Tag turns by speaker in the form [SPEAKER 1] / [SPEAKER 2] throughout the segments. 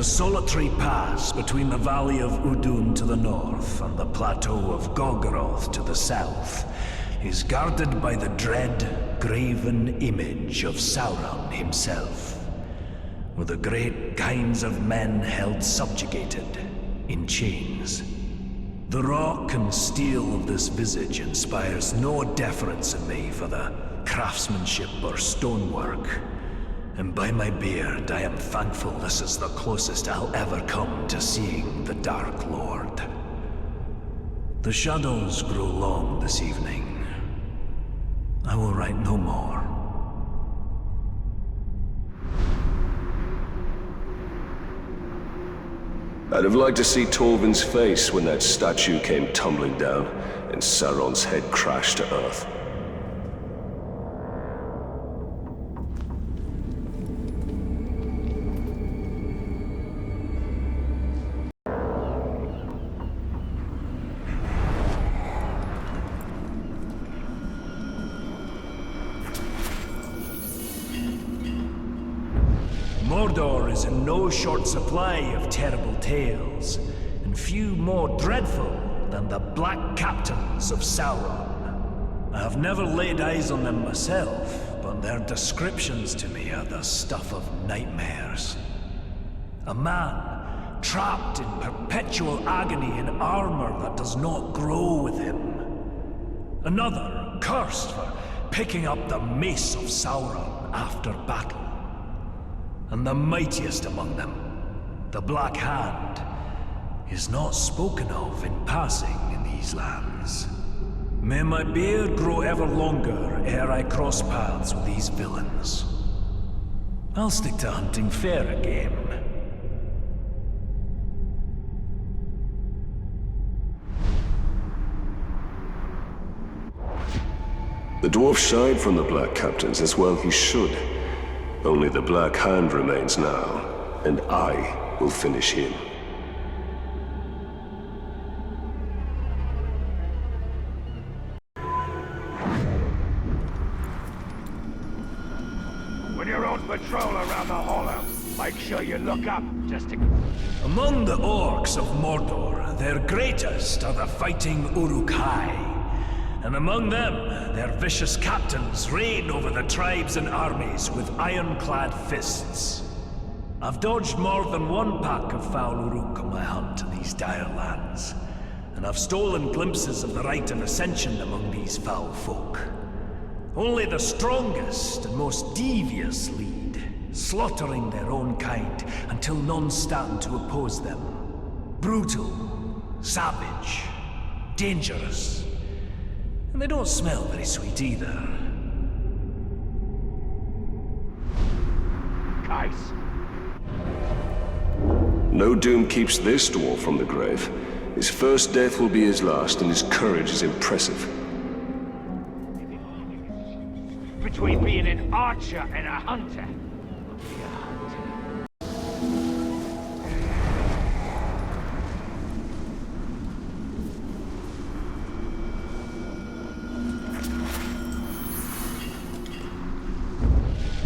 [SPEAKER 1] solitary pass between the valley of Udun to the north and the plateau of Gorgoroth to the south is guarded by the dread, graven image of Sauron himself, with the great kinds of men held subjugated in chains. The rock and steel of this visage inspires no deference in me for the craftsmanship or stonework. And by my beard, I am thankful this is the closest I'll ever come to seeing the Dark Lord. The shadows grow long this evening. I will write no more.
[SPEAKER 2] I'd have liked to see Torvin's face when that statue came tumbling down and Sauron's head crashed to earth.
[SPEAKER 1] Mordor is in no short supply of terrible tales, and few more dreadful than the Black Captains of Sauron. I have never laid eyes on them myself, but their descriptions to me are the stuff of nightmares. A man trapped in perpetual agony in armor that does not grow with him. Another cursed for picking up the mace of Sauron after battle. And the mightiest among them, the Black Hand, is not spoken of in passing in these lands. May my beard grow ever longer ere I cross paths with these villains. I'll stick to hunting fairer game.
[SPEAKER 2] The dwarf shied from the Black Captains, as well he should. Only the Black Hand remains now, and I will finish him.
[SPEAKER 3] When you're on patrol around the hollow, make sure you look up just to...
[SPEAKER 1] Among the orcs of Mordor, their greatest are the fighting uruk-hai. And among them, their vicious captains reign over the tribes and armies with ironclad fists. I've dodged more than one pack of foul uruk on my hunt to these dire lands, and I've stolen glimpses of the rite of ascension among these foul folk. Only the strongest and most devious lead, slaughtering their own kind until none stand to oppose them. Brutal, savage, dangerous. And they don't smell very sweet either.
[SPEAKER 3] Case.
[SPEAKER 2] No doom keeps this dwarf from the grave. His first death will be his last, and his courage is impressive.
[SPEAKER 3] Between being an archer and a hunter.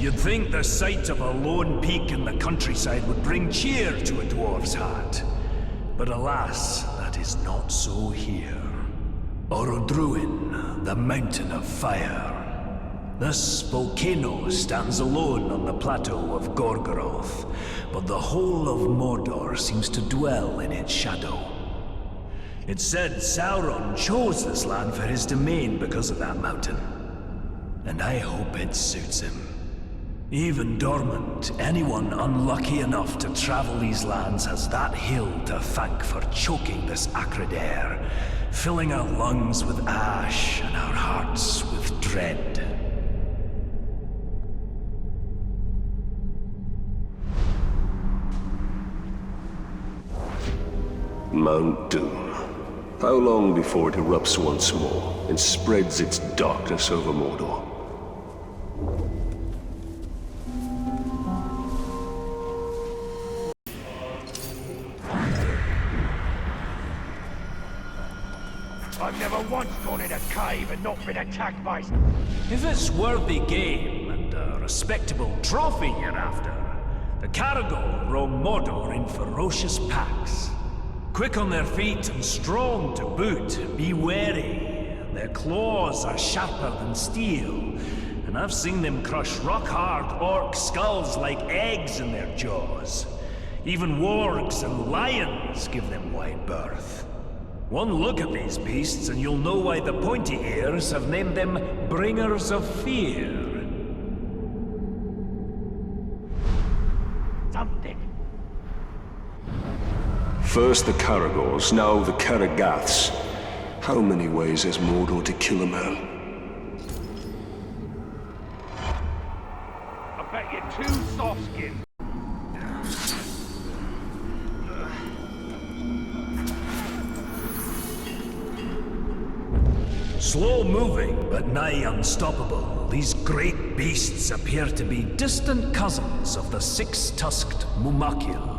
[SPEAKER 1] You'd think the sight of a lone peak in the countryside would bring cheer to a dwarf's heart. But alas, that is not so here. Orodruin, the mountain of fire. This volcano stands alone on the plateau of Gorgoroth, but the whole of Mordor seems to dwell in its shadow. It's said Sauron chose this land for his domain because of that mountain. And I hope it suits him. Even dormant, anyone unlucky enough to travel these lands has that hill to thank for choking this acrid air, filling our lungs with ash and our hearts with dread.
[SPEAKER 2] Mount Doom. How long before it erupts once more and spreads its darkness over Mordor?
[SPEAKER 3] I've never once gone in a cave and not been attacked by...
[SPEAKER 1] If it's worthy game and a respectable trophy you're after, The Caragor roam Mordor in ferocious packs. Quick on their feet and strong to boot, be wary. Their claws are sharper than steel, and I've seen them crush rock-hard orc skulls like eggs in their jaws. Even wargs and lions give them wide berth. One look at these beasts and you'll know why the pointy ears have named them Bringers of Fear.
[SPEAKER 3] Something.
[SPEAKER 2] First the Caragors, now the Caragaths. How many ways has Mordor to kill a man?
[SPEAKER 3] I bet you're too soft-skinned.
[SPEAKER 1] Slow-moving, but nigh unstoppable, these great beasts appear to be distant cousins of the six-tusked Mumakil.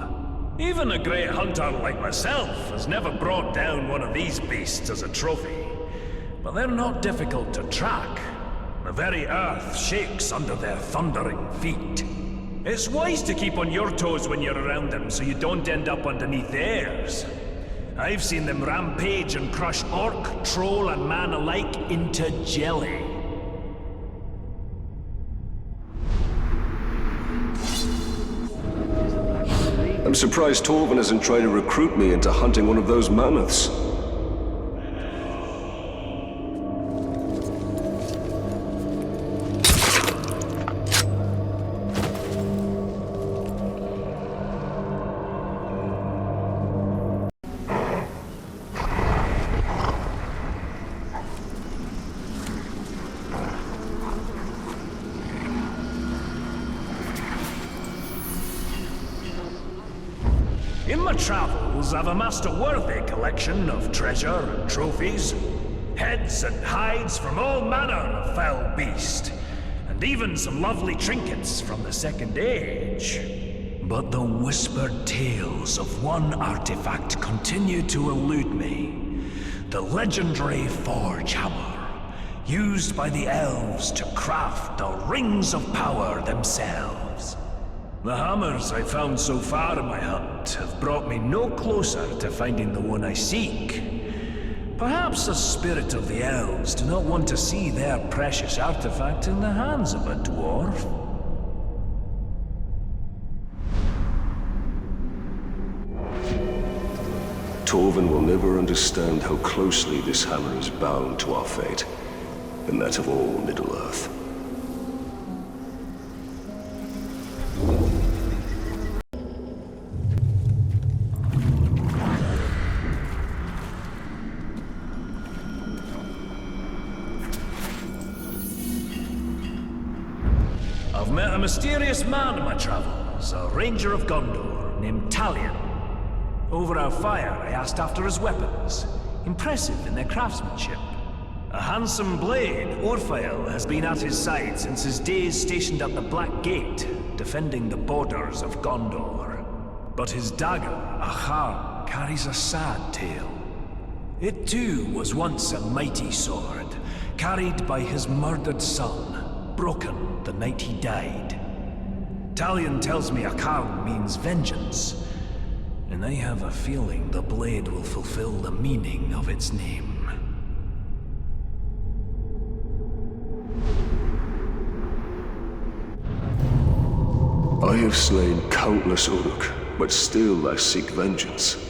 [SPEAKER 1] Even a great hunter like myself has never brought down one of these beasts as a trophy. But they're not difficult to track. The very earth shakes under their thundering feet. It's wise to keep on your toes when you're around them so you don't end up underneath theirs. I've seen them rampage and crush orc, troll, and man alike into jelly.
[SPEAKER 2] I'm surprised Torvin hasn't tried to recruit me into hunting one of those mammoths.
[SPEAKER 1] In my travels, I've amassed a worthy collection of treasure and trophies, heads and hides from all manner of foul beast, and even some lovely trinkets from the Second Age. But the whispered tales of one artifact continue to elude me. The legendary Forge Hammer, used by the elves to craft the Rings of Power themselves. The hammers I've found so far in my hunt have brought me no closer to finding the one I seek. Perhaps the spirit of the elves do not want to see their precious artifact in the hands of a dwarf.
[SPEAKER 2] Torvin will never understand how closely this hammer is bound to our fate, and that of all Middle-earth.
[SPEAKER 1] I've met a mysterious man in my travels, a ranger of Gondor named Tallion. Over our fire, I asked after his weapons, impressive in their craftsmanship. A handsome blade, Orphael, has been at his side since his days stationed at the Black Gate, defending the borders of Gondor. But his dagger, Achar, carries a sad tale. It too was once a mighty sword, carried by his murdered son, broken the night he died. Tallion tells me Achar means vengeance, and I have a feeling the blade will fulfill the meaning of its name.
[SPEAKER 2] I have slain countless Uruk, but still I seek vengeance.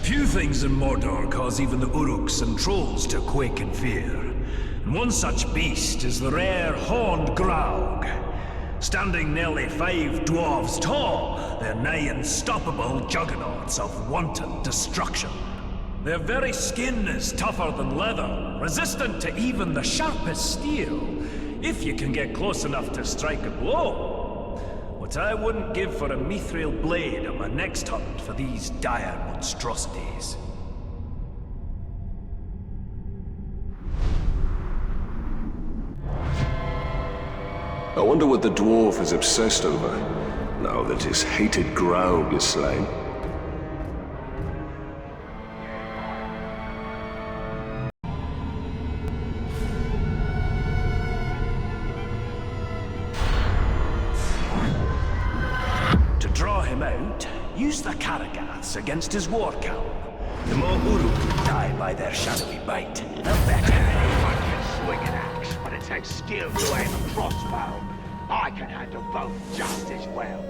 [SPEAKER 1] Few things in Mordor cause even the Uruks and trolls to quake in fear. And one such beast is the rare horned Graug. Standing nearly 5 dwarves tall, they're nigh unstoppable juggernauts of wanton destruction. Their very skin is tougher than leather, resistant to even the sharpest steel, if you can get close enough to strike a blow. What I wouldn't give for a mithril blade on my next hunt for these dire monstrosities.
[SPEAKER 2] I wonder what the dwarf is obsessed over. now that his hated Graug is slain.
[SPEAKER 1] To draw him out, use the Karagaths against his war cowl. The more Uruk who die by their shadowy bite, the better.
[SPEAKER 3] I can swing an axe, but it takes skill to aim a crossbow. I can handle both just as well.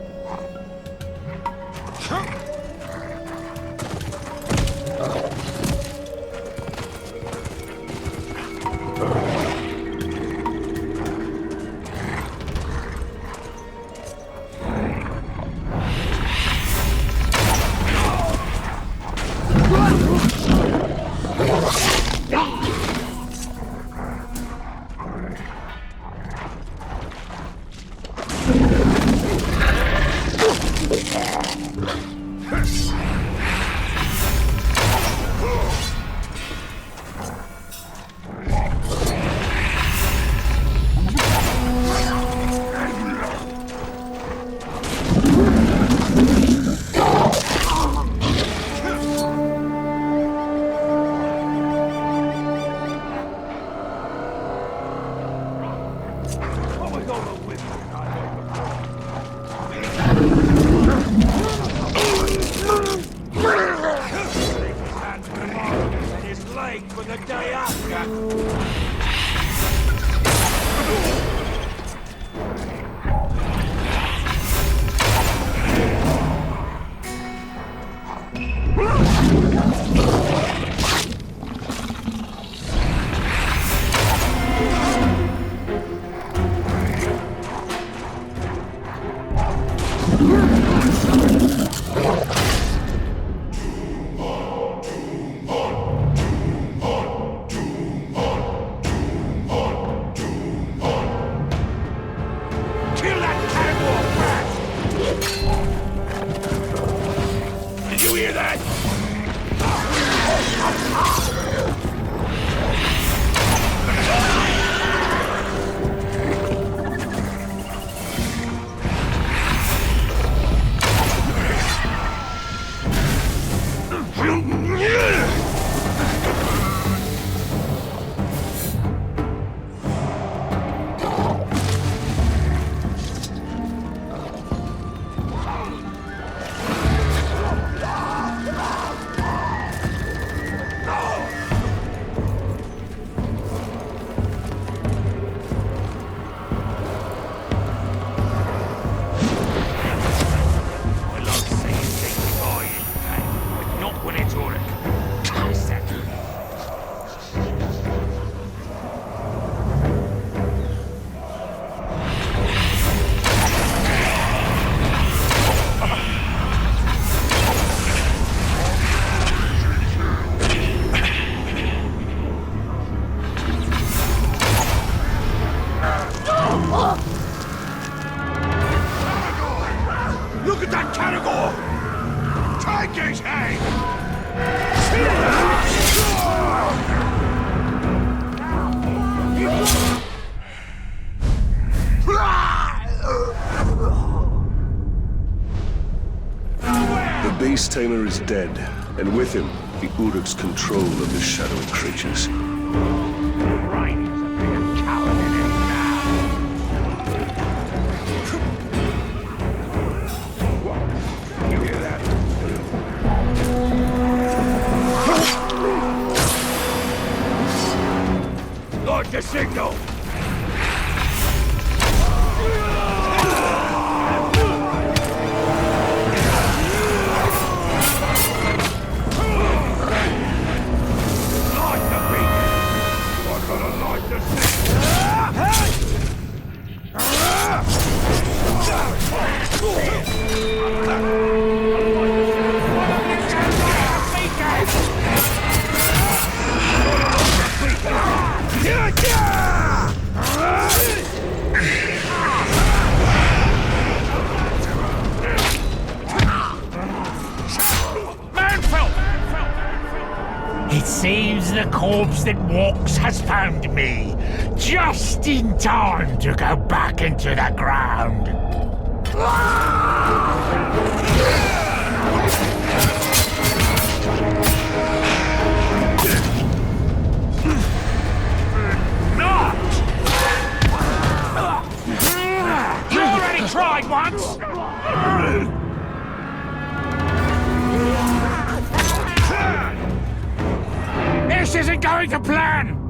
[SPEAKER 2] The Beast Tamer is dead, and with him, the Uruk's control of the shadowy creatures.
[SPEAKER 3] Right, he's a big coward in it now. You hear that? Launch the signal!
[SPEAKER 4] It seems the corpse that walks has found me, just in time to go back into the ground. You already tried once! This isn't going to plan!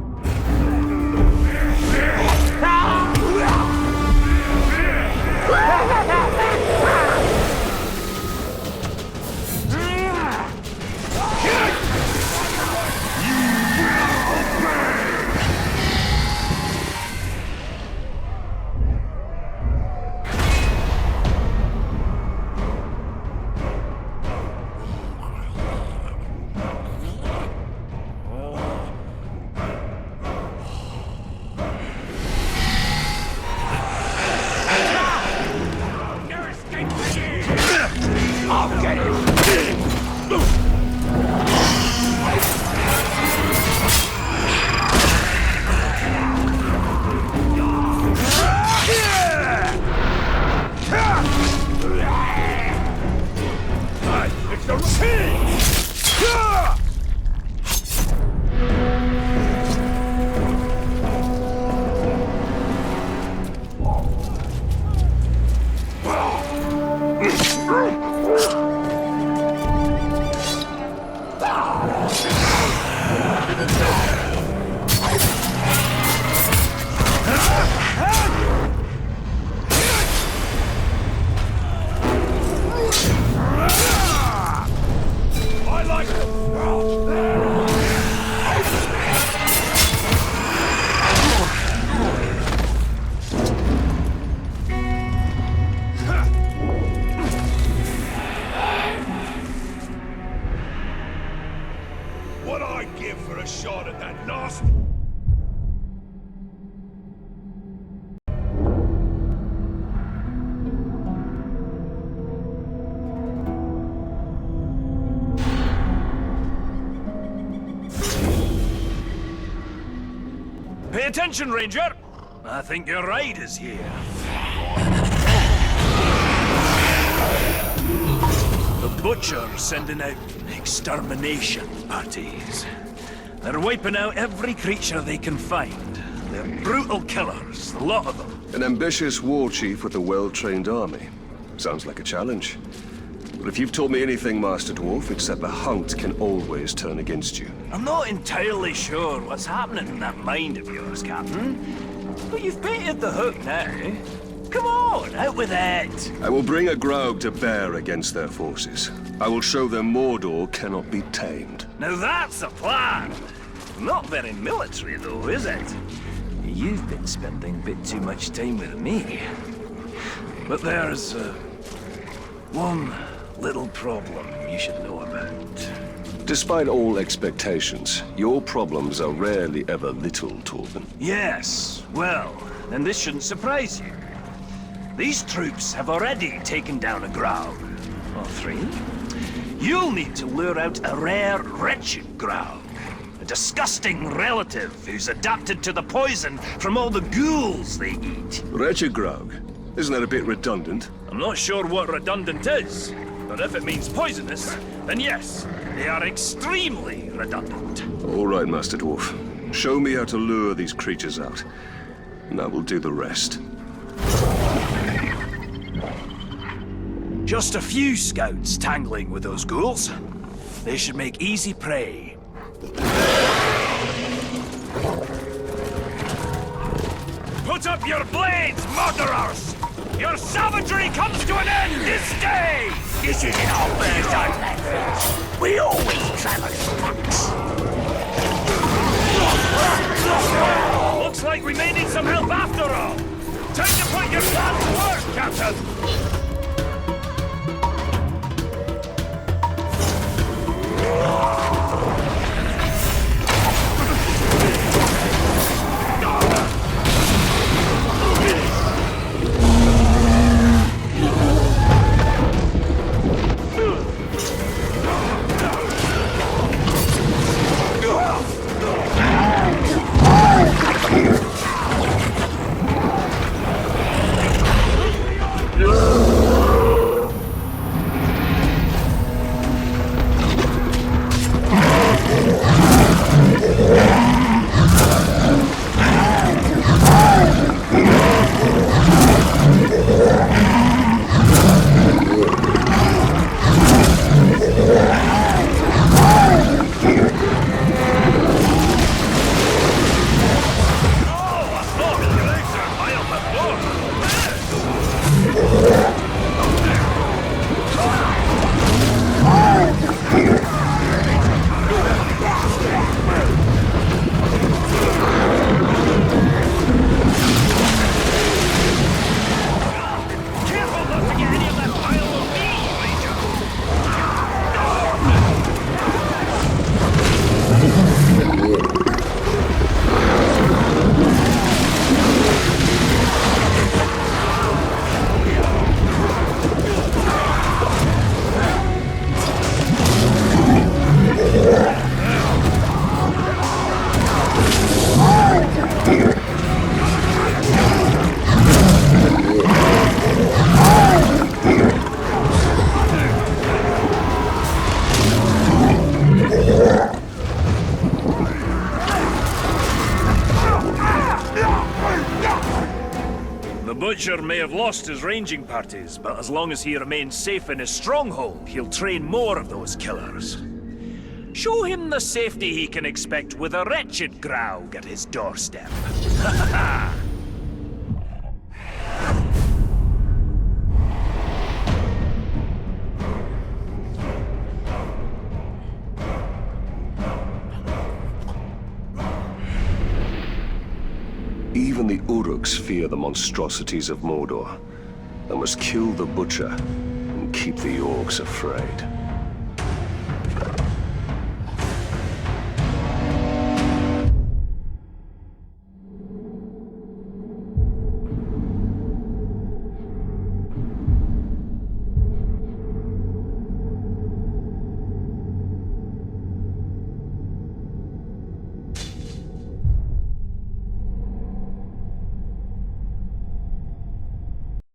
[SPEAKER 1] Pay attention, Ranger! I think your ride is here. The Butcher's sending out extermination parties. They're wiping out every creature they can find. They're brutal killers, a lot of them.
[SPEAKER 2] An ambitious war chief with a well-trained army. Sounds like a challenge. But if you've taught me anything, Master Dwarf, it's that the hunt can always turn against you.
[SPEAKER 1] I'm not entirely sure what's happening in that mind of yours, Captain. But you've baited the hook now. Come on, out with it!
[SPEAKER 2] I will bring a Graug to bear against their forces. I will show them Mordor cannot be tamed.
[SPEAKER 1] Now that's a plan! Not very military though, is it? You've been spending a bit too much time with me. But there's one little problem you should know about.
[SPEAKER 2] Despite all expectations, your problems are rarely ever little, Torben.
[SPEAKER 1] Yes, well, then this shouldn't surprise you. These troops have already taken down a Graug. Or 3. You'll need to lure out a rare, wretched Graug. A disgusting relative who's adapted to the poison from all the ghouls they eat.
[SPEAKER 2] Wretched Graug? Isn't that a bit redundant?
[SPEAKER 1] I'm not sure what redundant is, but if it means poisonous, then yes, they are extremely redundant.
[SPEAKER 2] All right, Master Dwarf. Show me how to lure these creatures out, and I will do the rest.
[SPEAKER 1] Just a few scouts tangling with those ghouls. They should make easy prey. Put up your blades, murderers! Your savagery comes to an end this day!
[SPEAKER 4] This is in our birds own language. We always travel in packs.
[SPEAKER 1] Looks like we may need some help after all. Time to put your plan to work, Captain! Butcher may have lost his ranging parties, but as long as he remains safe in his stronghold, he'll train more of those killers. Show him the safety he can expect with a wretched Graug at his doorstep. Ha ha ha!
[SPEAKER 2] Even the Uruks fear the monstrosities of Mordor. I must kill the Butcher and keep the Orcs afraid.